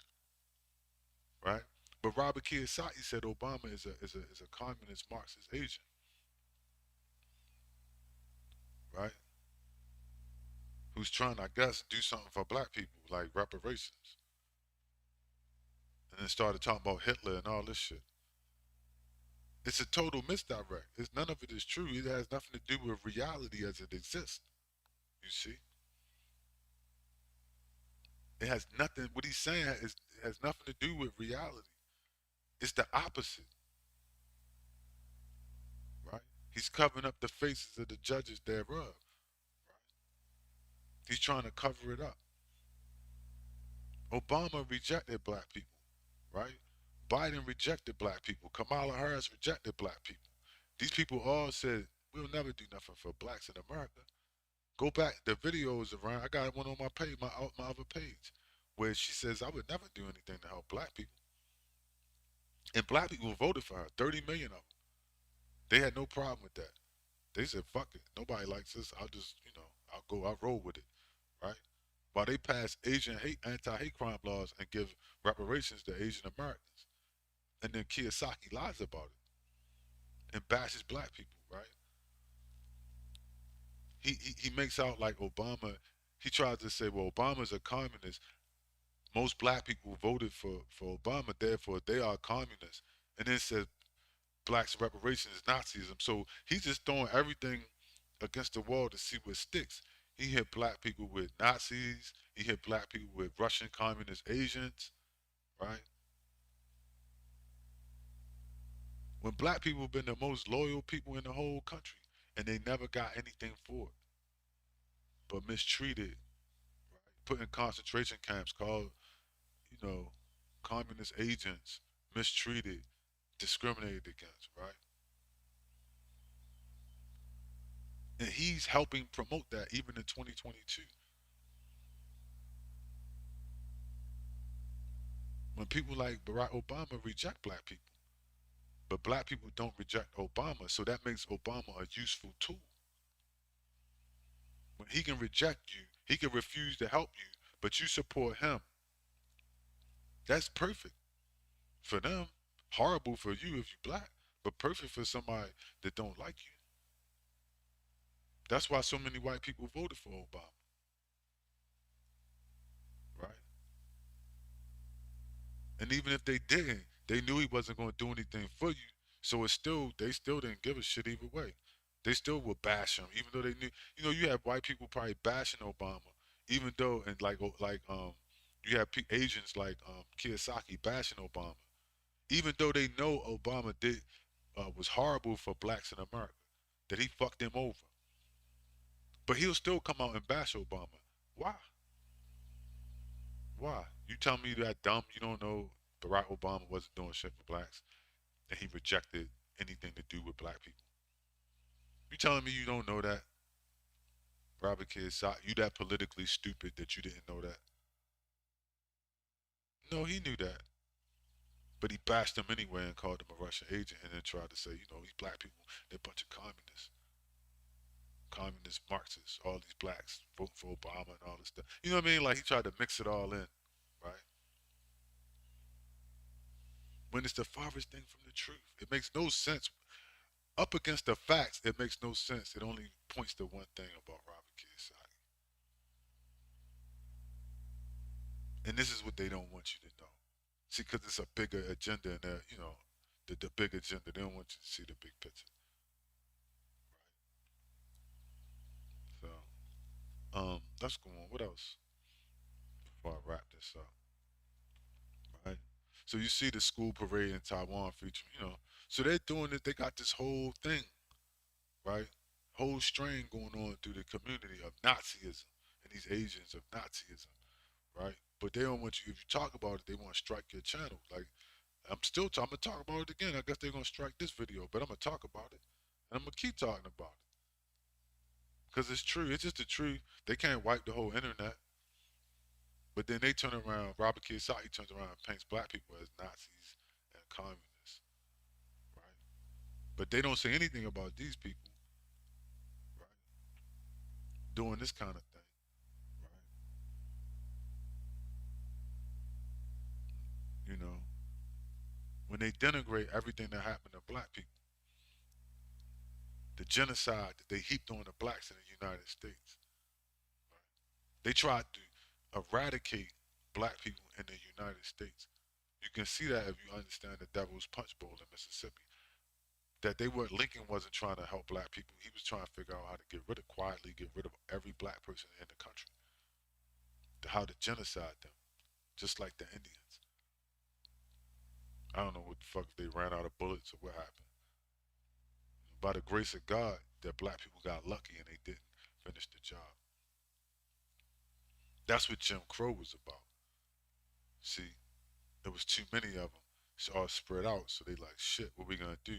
[SPEAKER 1] right? But Robert Kiyosaki said Obama is a communist Marxist agent, right? Who's trying, I guess, do something for black people like reparations, and then started talking about Hitler and all this shit. It's a total misdirect. None of it is true. It has nothing to do with reality as it exists. You see, it has nothing. What he's saying has nothing to do with reality. It's the opposite, right? He's covering up the faces of the judges thereof. Right? He's trying to cover it up. Obama rejected black people, right? Biden rejected black people. Kamala Harris rejected black people. These people all said, we'll never do nothing for blacks in America. Go back, the videos around. I got one on my page, my other page, where she says I would never do anything to help black people. And black people voted for her, 30 million of them. They had no problem with that. They said, fuck it. Nobody likes this. I'll just, I'll roll with it, right? While they pass Asian anti-hate crime laws and give reparations to Asian Americans. And then Kiyosaki lies about it and bashes black people, right? He makes out like Obama, he tries to say, well, Obama's a communist. Most black people voted for Obama, therefore they are communists. And then says blacks reparations is Nazism. So he's just throwing everything against the wall to see what sticks. He hit black people with Nazis. He hit black people with Russian communist agents, right? When black people have been the most loyal people in the whole country, and they never got anything for it, but mistreated, right? Put in concentration camps, called, you know, communist agents, mistreated, discriminated against, right? And he's helping promote that even in 2022. When people like Barack Obama reject black people, but black people don't reject Obama, so that makes Obama a useful tool. When he can reject you, he can refuse to help you, but you support him. That's perfect for them. Horrible for you if you black, but perfect for somebody that don't like you. That's why so many white people voted for Obama, right? And even if they didn't, they knew he wasn't going to do anything for you. So it's still, they still didn't give a shit either way. They still would bash him, even though they knew. You have white people probably bashing Obama, even though, and you have Asians like Kiyosaki bashing Obama, even though they know Obama did was horrible for blacks in America, that he fucked them over. But he'll still come out and bash Obama. Why? Why? You tell me that dumb? You don't know Barack Obama wasn't doing shit for blacks, and he rejected anything to do with black people. You telling me you don't know that, Robert Kiyosaki? You that politically stupid that you didn't know that? No, he knew that, but he bashed him anyway and called him a Russian agent, and then tried to say, these black people, they're a bunch of communist Marxists. All these blacks voting for Obama and all this stuff. You know what I mean? Like he tried to mix it all in, right? When it's the farthest thing from the truth, it makes no sense. Up against the facts, it makes no sense. It only points to one thing about Robert Kiyosaki. And this is what they don't want you to know. See, because it's a bigger agenda, and the big agenda. They don't want you to see the big picture. So, let's go on. What else before I wrap this up? Right. So you see the school parade in Taiwan featuring, so they're doing it. They got this whole thing, right? Whole strain going on through the community of Nazism and these Asians of Nazism, right? But they don't want you. If you talk about it, they want to strike your channel. Like I'm gonna talk about it again. I guess they're gonna strike this video, but I'm gonna talk about it, and I'm gonna keep talking about it because it's true. It's just the truth. They can't wipe the whole internet, but then they turn around. Robert Kiyosaki turns around and paints black people as Nazis and communists, right? But they don't say anything about these people, right? Doing this kind of thing, right? You know, when they denigrate everything that happened to black people, the genocide that they heaped on the blacks in the United States. Right? They tried to eradicate black people in the United States. You can see that if you understand the Devil's Punch Bowl in Mississippi. That Lincoln wasn't trying to help black people. He was trying to figure out how to quietly get rid of every black person in the country. How to genocide them, just like the Indians. I don't know what the fuck if they ran out of bullets or what happened. By the grace of God, that black people got lucky and they didn't finish the job. That's what Jim Crow was about. See, there was too many of them. It's all spread out. So they like, shit, what we gonna do?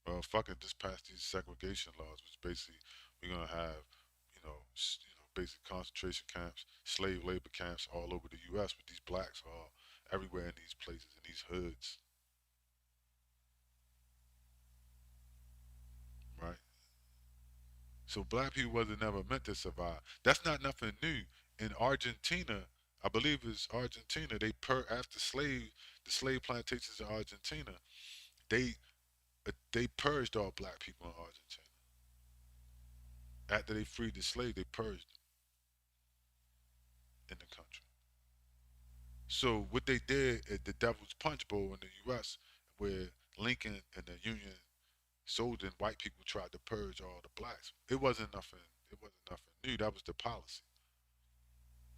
[SPEAKER 1] Well, fucking just pass these segregation laws, which basically we're gonna have, basic concentration camps, slave labor camps all over the U.S. with these blacks all everywhere in these places in these hoods, right? So black people wasn't never meant to survive. That's not nothing new. In Argentina, I believe it's Argentina. After the slave plantations in Argentina, they they purged all black people in Argentina. After they freed the slave, they purged them in the country. So what they did at the Devil's Punch Bowl in the U.S., where Lincoln and the Union soldiers and white people tried to purge all the blacks, it wasn't nothing. It wasn't nothing new. That was the policy.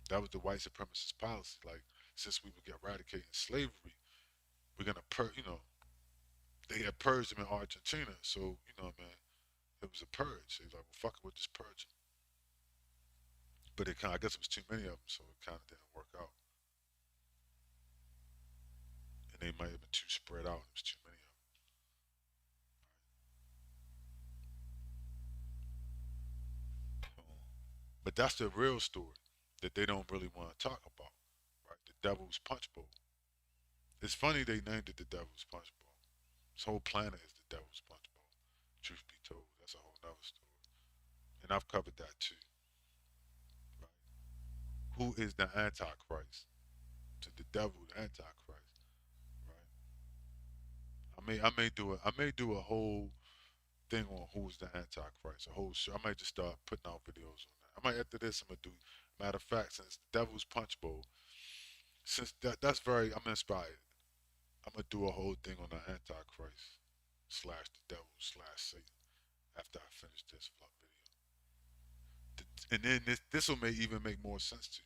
[SPEAKER 1] That was the white supremacist policy. Like, since we were eradicating slavery, we're gonna they had purged them in Argentina. So man, it was a purge. They was like, well, fuck it, we'll just purge them. But I guess it was too many of them, so it kind of didn't work out. And they might have been too spread out. It was too many of them. But that's the real story that they don't really want to talk about, right? The Devil's Punch Bowl. It's funny they named it the Devil's Punch Bowl. This whole planet is the Devil's Punch Bowl. Truth be told, that's a whole nother story. And I've covered that too, right? Who is the Antichrist? To the devil, the Antichrist, right? I may do a whole thing on who's the Antichrist, a whole show. I might just start putting out videos on that. I might after this. I'm gonna do. Matter of fact, since the Devil's Punch Bowl, since that's very, I'm inspired. I'm gonna do a whole thing on the Antichrist slash the devil slash Satan after I finish this vlog video. And then this will may even make more sense to you.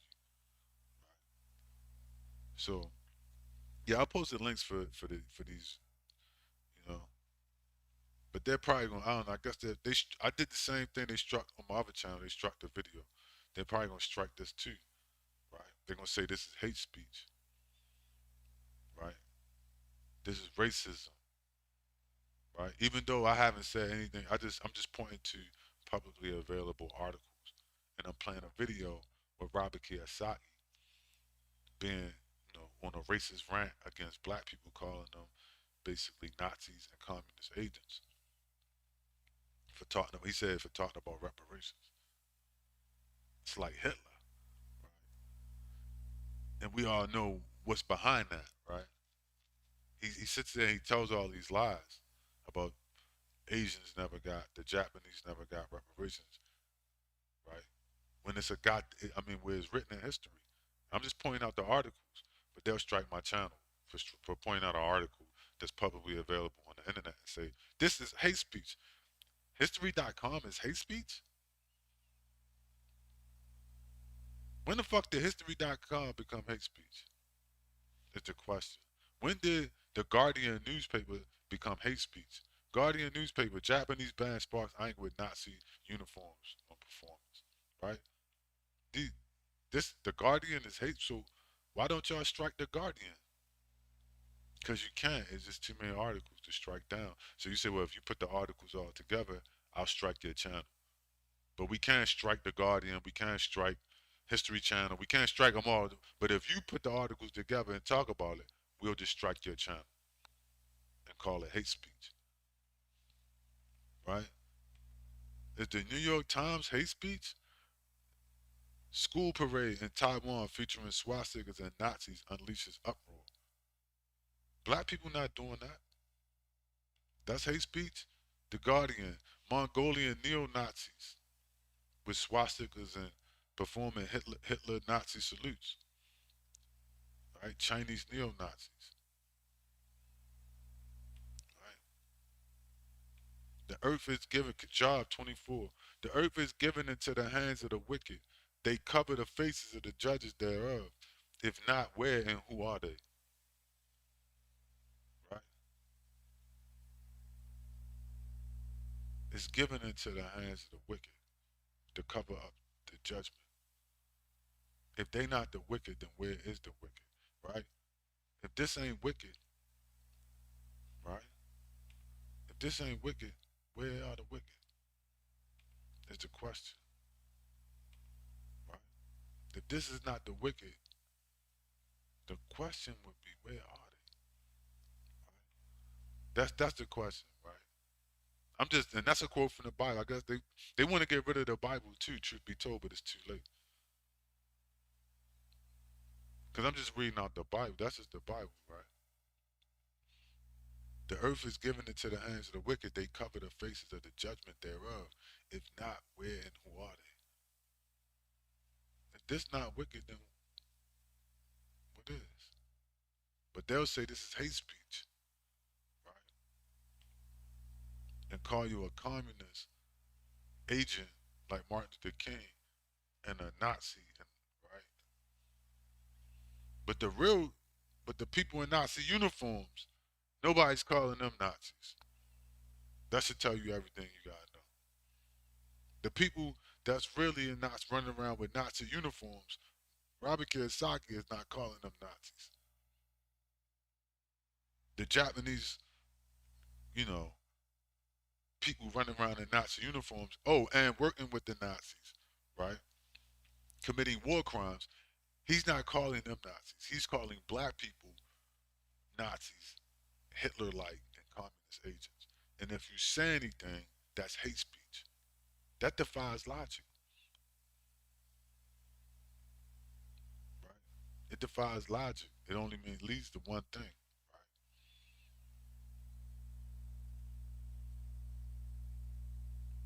[SPEAKER 1] Right? So yeah, I'll post the links for these, you know. But they're probably gonna. I don't know. I guess I did the same thing they struck on my other channel. They struck the video. They're probably gonna strike this too, right? They're gonna say this is hate speech, right? This is racism, right? Even though I haven't said anything, I'm just pointing to publicly available articles, and I'm playing a video with Robert Kiyosaki being, on a racist rant against black people, calling them basically Nazis and communist agents for talking. He said for talking about reparations. It's like Hitler, right? And we all know what's behind that, right? He sits there and he tells all these lies about Asians never got, the Japanese never got reparations, right? When it's a god, I mean, where it's written in history. I'm just pointing out the articles, but they'll strike my channel for pointing out an article that's publicly available on the internet and say this is hate speech. History.com is hate speech. When the fuck did History.com become hate speech? Is the question. When did the Guardian newspaper become hate speech? Guardian newspaper, Japanese band sparks anger with Nazi uniforms on performance. Right? The Guardian is hate. So why don't y'all strike the Guardian? Because you can't. It's just too many articles to strike down. So you say, well, if you put the articles all together, I'll strike your channel. But we can't strike the Guardian. We can't strike History Channel. We can't strike them all. But if you put the articles together and talk about it, we'll just strike your channel and call it hate speech. Right? Is the New York Times hate speech? School parade in Taiwan featuring swastikas and Nazis unleashes uproar. Black people not doing that. That's hate speech. The Guardian, Mongolian neo-Nazis with swastikas and performing Hitler Nazi salutes. Right? Chinese neo-Nazis. Right? The earth is given, Job 24. The earth is given into the hands of the wicked. They cover the faces of the judges thereof. If not, where and who are they? Right? It's given into the hands of the wicked to cover up the judgment. If they not the wicked, then where is the wicked? right? If this ain't wicked, right? If this ain't wicked, where are the wicked? Is the question, right? If this is not the wicked, the question would be, where are they? Right? That's the question, right? I'm just, and that's a quote from the Bible. I guess they want to get rid of the Bible too. Truth be told, but it's too late. Because I'm just reading out the Bible. That's just the Bible, right? The earth is given into the hands of the wicked. They cover the faces of the judgment thereof. If not, where and who are they? If this not wicked, then what is? But they'll say this is hate speech, right? And call you a communist agent like Martin Luther King and a Nazi, and right? But the real, but the people in Nazi uniforms, nobody's calling them Nazis. That should tell you everything you gotta know. The people that's really not running around with Nazi uniforms, Robert Kiyosaki is not calling them Nazis. The Japanese, you know, people running around in Nazi uniforms, oh, and working with the Nazis, right? Committing war crimes. He's not calling them Nazis. He's calling black people Nazis, Hitler like, and communist agents. And if you say anything, that's hate speech. That defies logic, right? It defies logic. It only means leads to one thing, right?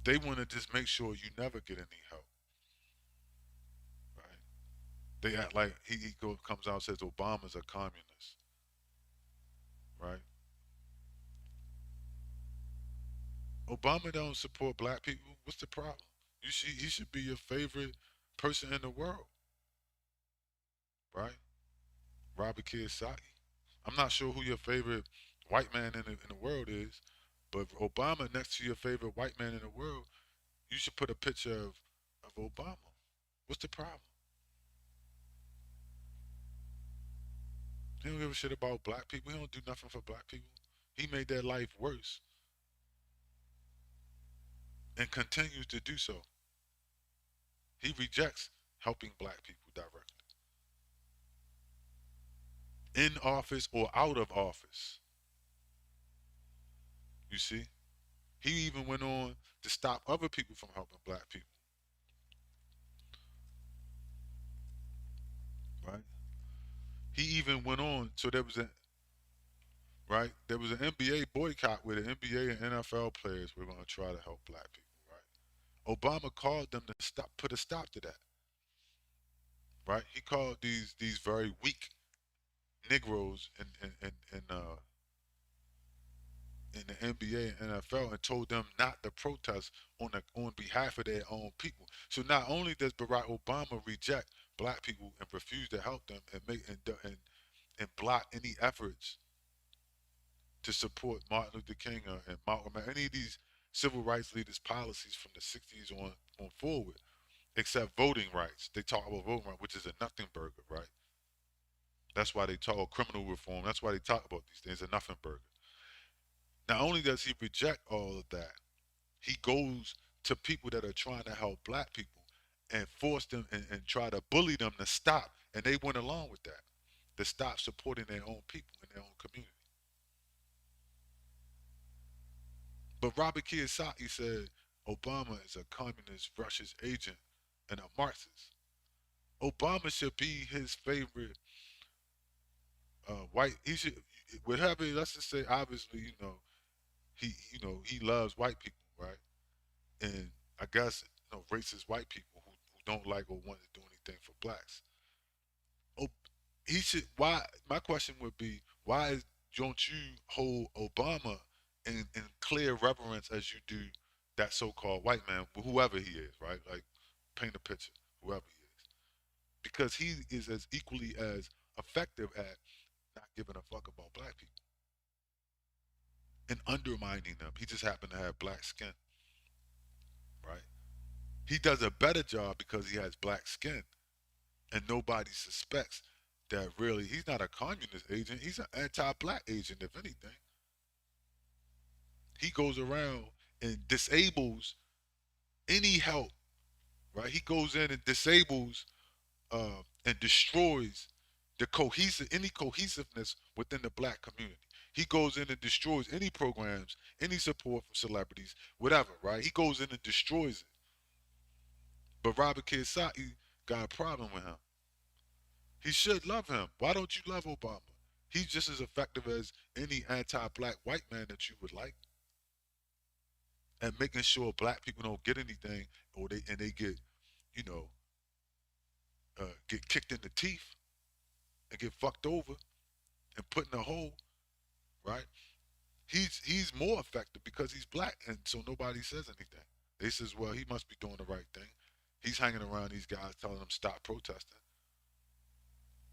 [SPEAKER 1] They want to just make sure you never get any help, right? They act like comes out and says Obama's a communist, right? Obama don't support black people. What's the problem? He should be your favorite person in the world, right? Robert Kiyosaki. I'm not sure who your favorite white man in the world is, but Obama next to your favorite white man in the world, you should put a picture of Obama. What's the problem? He don't give a shit about black people. He don't do nothing for black people. He made their life worse and continues to do so. He rejects helping black people directly, in office or out of office. You see? He even went on to stop other people from helping black people, right? He even went on, so there was a right? There was an NBA boycott where the NBA and NFL players were going to try to help black people, right? Obama called them to stop, put a stop to that, right? He called these very weak Negroes in the NBA and NFL and told them not to protest on behalf of their own people. So not only does Barack Obama reject black people and refuse to help them and and block any efforts to support Martin Luther King and Malcolm, any of these civil rights leaders' policies from the '60s on forward, except voting rights. They talk about voting rights, which is a nothing burger, right? That's why they talk criminal reform. That's why they talk about these things, a nothing burger. Not only does he reject all of that, he goes to people that are trying to help black people and force them and try to bully them to stop. And they went along with that, to stop supporting their own people in their own community. But Robert Kiyosaki said Obama is a communist Russia's agent and a Marxist. Obama should be his favorite white. He should, whatever. Let's just say, obviously, he loves white people, right? And I guess racist white people who don't like or want to do anything for blacks. Oh, he should. Why? My question would be, don't you hold Obama in clear reverence as you do that so-called white man, whoever he is, right? Like, paint a picture, whoever he is, because he is as equally as effective at not giving a fuck about black people and undermining them. He just happened to have black skin, right? He does a better job because he has black skin and nobody suspects that really he's not a communist agent. He's an anti-black agent, if anything. He goes around and disables any help, right? He goes in and disables and destroys any cohesiveness within the black community. He goes in and destroys any programs, any support for celebrities, whatever, right? He goes in and destroys it. But Robert Kiyosaki got a problem with him. He should love him. Why don't you love Obama? He's just as effective as any anti-black white man that you would like, and making sure black people don't get anything, or they get, you know, get kicked in the teeth and get fucked over and put in a hole, right? He's more effective because he's black, and so nobody says anything. They says, well, he must be doing the right thing. He's hanging around these guys, telling them stop protesting.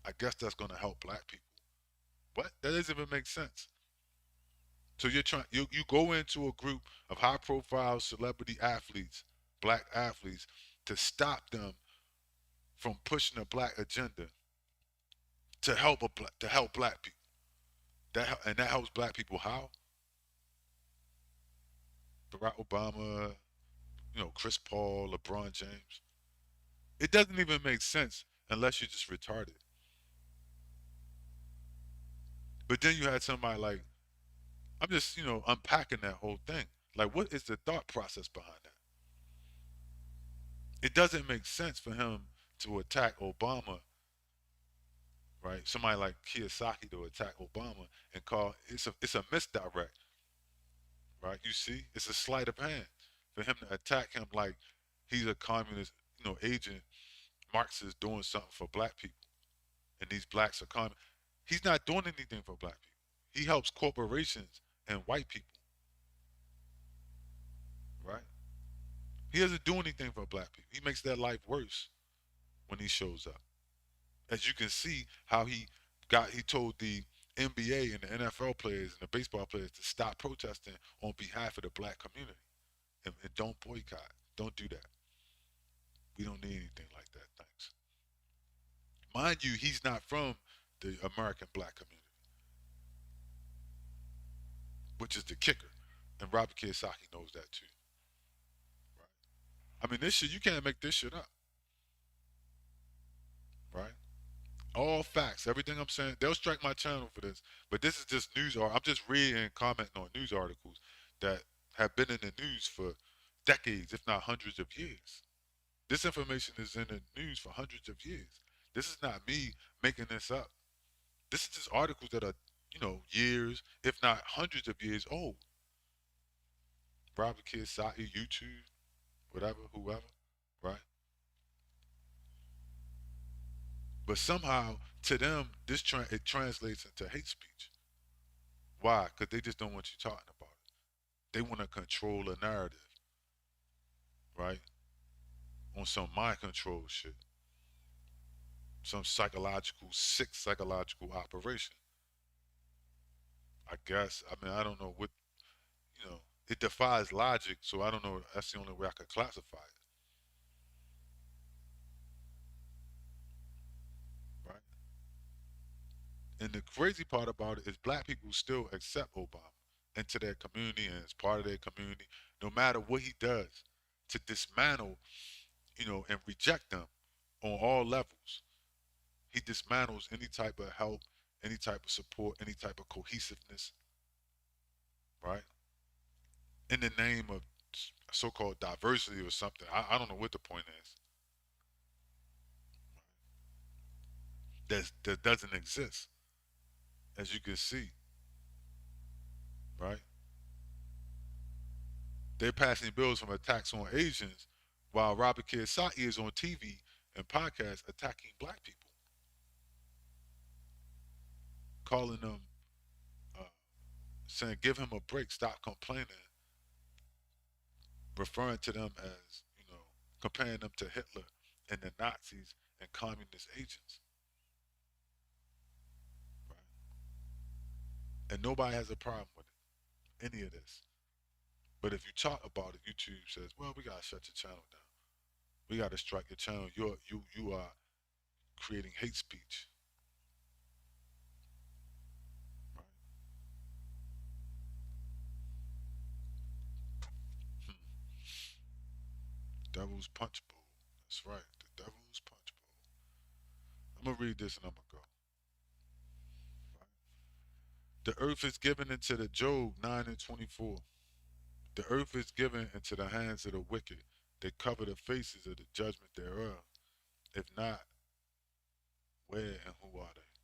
[SPEAKER 1] I guess that's going to help black people. What? That doesn't even make sense. So you go into a group of high profile celebrity athletes, black athletes, to stop them from pushing a black agenda to help black people. That helps black people how? Barack Obama, Chris Paul, LeBron James. It doesn't even make sense unless you're just retarded. But then you had somebody like, I'm just, unpacking that whole thing. Like, what is the thought process behind that? It doesn't make sense for him to attack Obama, right? Somebody like Kiyosaki to attack Obama and call it's a misdirect, right? You see, it's a sleight of hand for him to attack him like he's a communist, agent, Marxist doing something for black people, and these blacks are coming. He's not doing anything for black people. He helps corporations and white people, right? He doesn't do anything for black people. He makes their life worse when he shows up. As you can see, how he told the NBA and the NFL players and the baseball players to stop protesting on behalf of the black community, and don't boycott. Don't do that. We don't need anything like that. Thanks. Mind you, he's not from the American black community, which is the kicker. And Robert Kiyosaki knows that too. Right? I mean, this shit, you can't make this shit up. Right? All facts. Everything I'm saying, they'll strike my channel for this. But this is just news. I'm just reading and commenting on news articles that have been in the news for decades, if not hundreds of years. This information is in the news for hundreds of years. This is not me making this up. This is just articles that are, years, if not hundreds of years old. Robert Kiyosaki, YouTube, whatever, whoever, right? But somehow, to them, it translates into hate speech. Why? Because they just don't want you talking about it. They want to control a narrative, right? On some mind control shit, some sick psychological operation. I guess. I mean, I don't know what, it defies logic, so I don't know. That's the only way I could classify it, right? And the crazy part about it is black people still accept Obama into their community and as part of their community, no matter what he does to dismantle, and reject them on all levels. He dismantles any type of help, any type of support, any type of cohesiveness, right? In the name of so-called diversity or something. I don't know what the point is. That doesn't exist, as you can see, right? They're passing bills from attacks on Asians, while Robert Kiyosaki is on TV and podcasts attacking black people, calling them, uh, saying, "Give him a break, stop complaining," referring to them as, comparing them to Hitler and the Nazis and communist agents, right? And nobody has a problem with it, any of this. But if you talk about it, YouTube says, "Well, we gotta shut your channel down. We gotta strike your channel. You are creating hate speech." devil's punch bowl. That's right, the devil's punch bowl. I'm gonna read this and I'm gonna go. Right? The earth is given into the Job 9:24. The earth is given into the hands of the wicked. They cover the faces of the judgment thereof. If not, where and who are they?